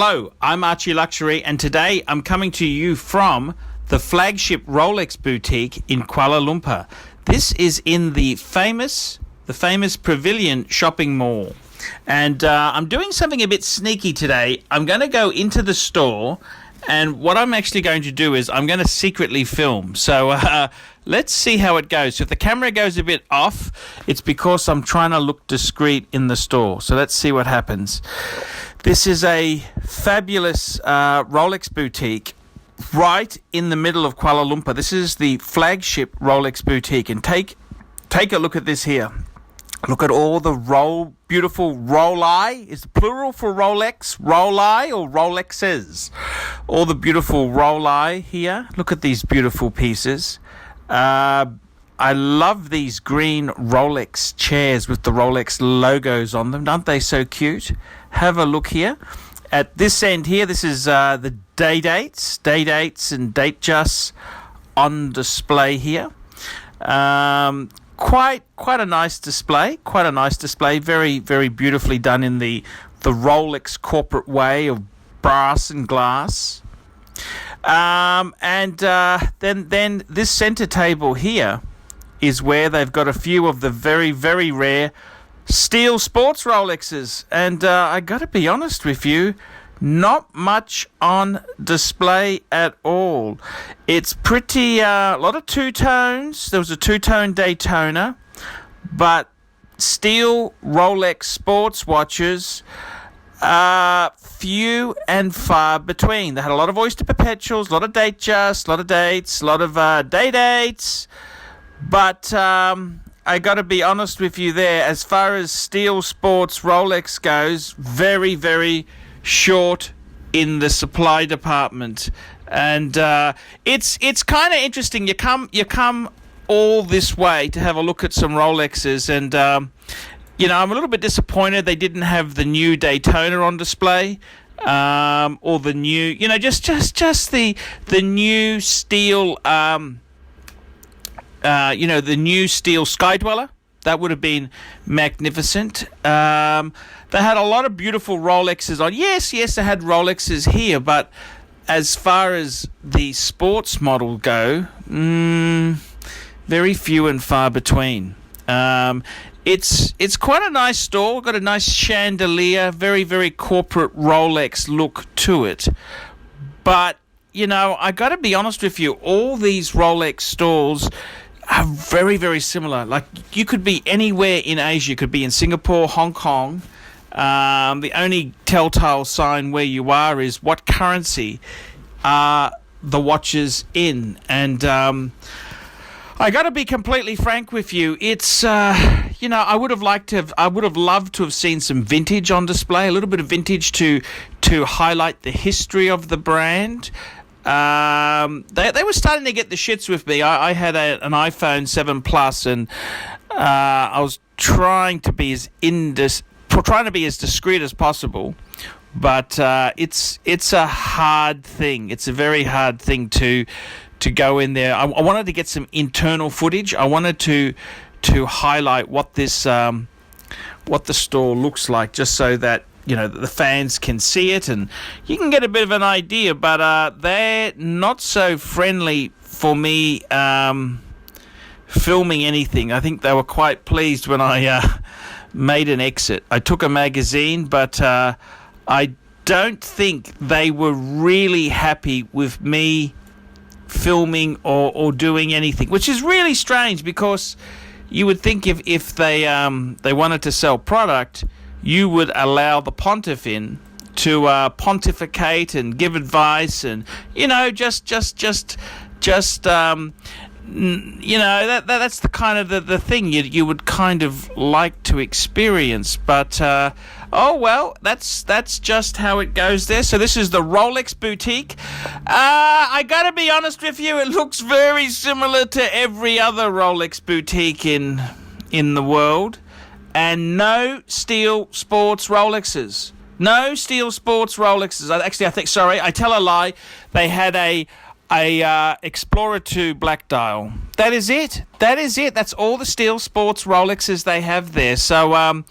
Hello, I'm Archie Luxury, and today I'm coming to you from the Flagship Rolex boutique in Kuala Lumpur. This is in the famous Pavilion shopping mall. And I'm doing something a bit sneaky today. I'm going to go into the store, and what I'm actually going to do is I'm going to secretly film. So let's see how it goes. So if the camera goes a bit off, it's because I'm trying to look discreet in the store. So let's see what happens. This is a fabulous Rolex boutique right in the middle of Kuala Lumpur. This is the Flagship Rolex boutique, and take a look at this here. Look at all the beautiful Rolei. Is the plural for Rolex Rolei or Rolexes? All the beautiful Rolei here. Look at these beautiful pieces. I love these green Rolex chairs with the Rolex logos on them. Aren't they so cute? Have a look here. At this end here, this is the day dates and date justs on display here. Quite a nice display. Very, very beautifully done in the Rolex corporate way of brass and glass. Then this center table here is where they've got a few of the very, very rare steel sports Rolexes. And I got to be honest with you, not much on display at all. It's pretty, a lot of two-tones. There was a two-tone Daytona, but steel Rolex sports watches, few and far between. They had a lot of Oyster Perpetuals, a lot of date justs, a lot of dates, a lot of day dates. But I got to be honest with you there, as far as steel sports Rolex goes, very, very short in the supply department. And it's kind of interesting. You come all this way to have a look at some Rolexes, and I'm a little bit disappointed they didn't have the new Daytona on display, or the new, just the new steel, the new steel Skydweller. That would have been magnificent. They had a lot of beautiful Rolexes on. Yes, they had Rolexes here, but as far as the sports model go, very few and far between. It's quite a nice store. Got a nice chandelier, very, very corporate Rolex look to it. But, I got to be honest with you, all these Rolex stores are very, very similar. Like, you could be anywhere in Asia. You could be in Singapore, Hong Kong. The only telltale sign where you are is what currency are the watches in. And I got to be completely frank with you. It's I would have loved to have seen some vintage on display, a little bit of vintage to highlight the history of the brand. They were starting to get the shits with me. I had an iPhone 7 Plus, and I was trying to be as discreet as possible. But it's a hard thing. It's a very hard thing to go in there. I wanted to get some internal footage. I wanted to highlight what this what the store looks like, just so that the fans can see it and you can get a bit of an idea. But they're not so friendly for me filming anything. I think they were quite pleased when I made an exit. I took a magazine, but I don't think they were really happy with me filming or doing anything, which is really strange, because you would think if they wanted to sell product, you would allow the pontiff in to pontificate and give advice, and that's the kind of the thing you would kind of like to experience. But oh well, that's just how it goes there. So this is the Rolex boutique. I gotta be honest with you, it looks very similar to every other Rolex boutique in the world. And no steel sports Rolexes. No steel sports Rolexes. I tell a lie. They had a Explorer 2 black dial. That is it. That's all the steel sports Rolexes they have there. So,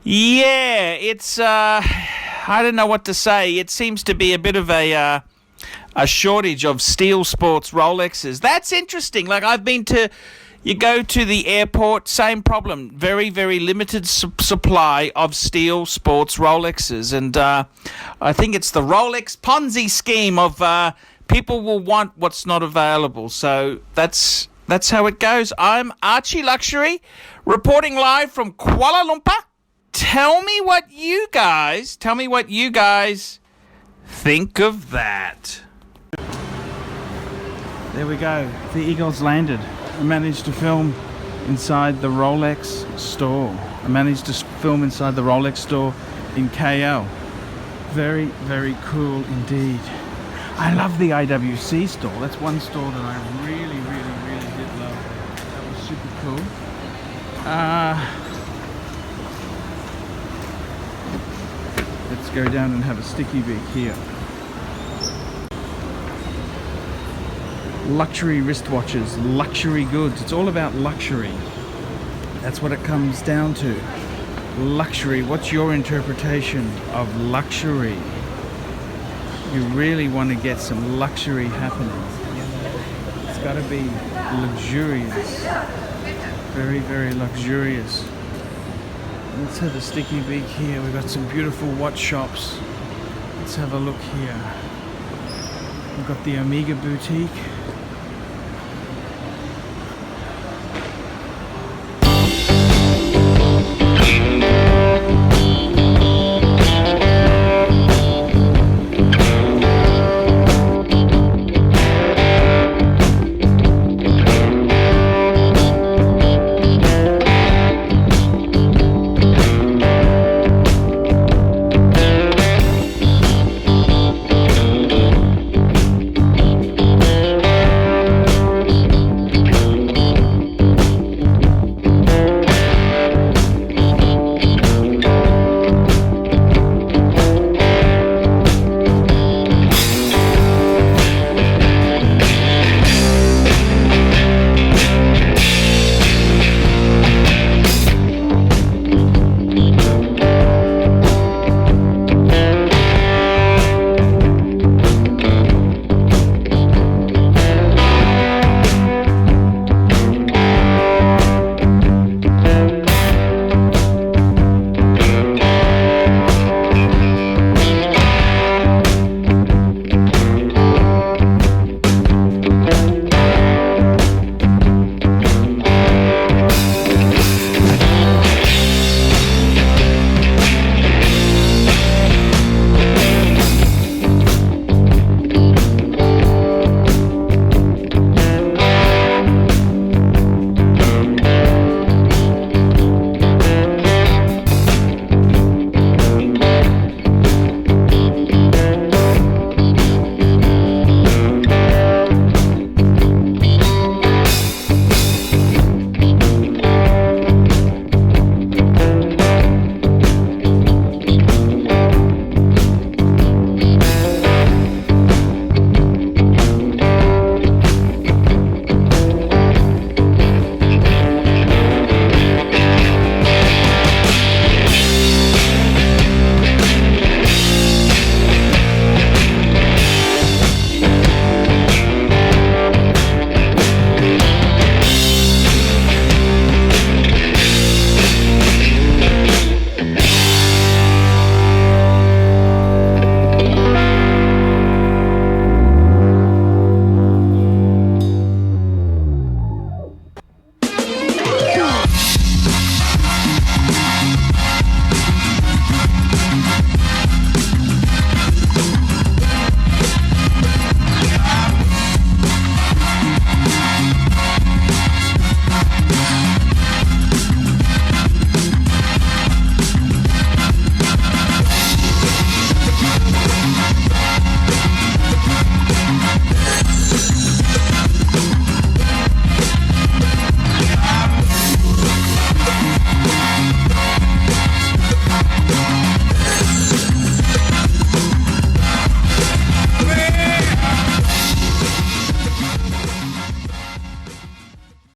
yeah, it's I don't know what to say. It seems to be a bit of a shortage of steel sports Rolexes. That's interesting. Like, you go to the airport, same problem. Very, very limited supply of steel sports Rolexes. And I think it's the Rolex Ponzi scheme of people will want what's not available. So that's how it goes. I'm Archie Luxury, reporting live from Kuala Lumpur. Tell me what you guys think of that. There we go. The Eagles landed. I managed to film inside the Rolex store. In KL. Very, very cool indeed. I love the IWC store. That's one store that I really, really, really did love. That was super cool. Let's go down and have a sticky beak here. Luxury wristwatches, luxury goods. It's all about luxury. That's what it comes down to. Luxury. What's your interpretation of luxury? You really want to get some luxury happening. It's got to be luxurious. Very, very luxurious. Let's have a sticky beak here. We've got some beautiful watch shops. Let's have a look here. We've got the Omega Boutique.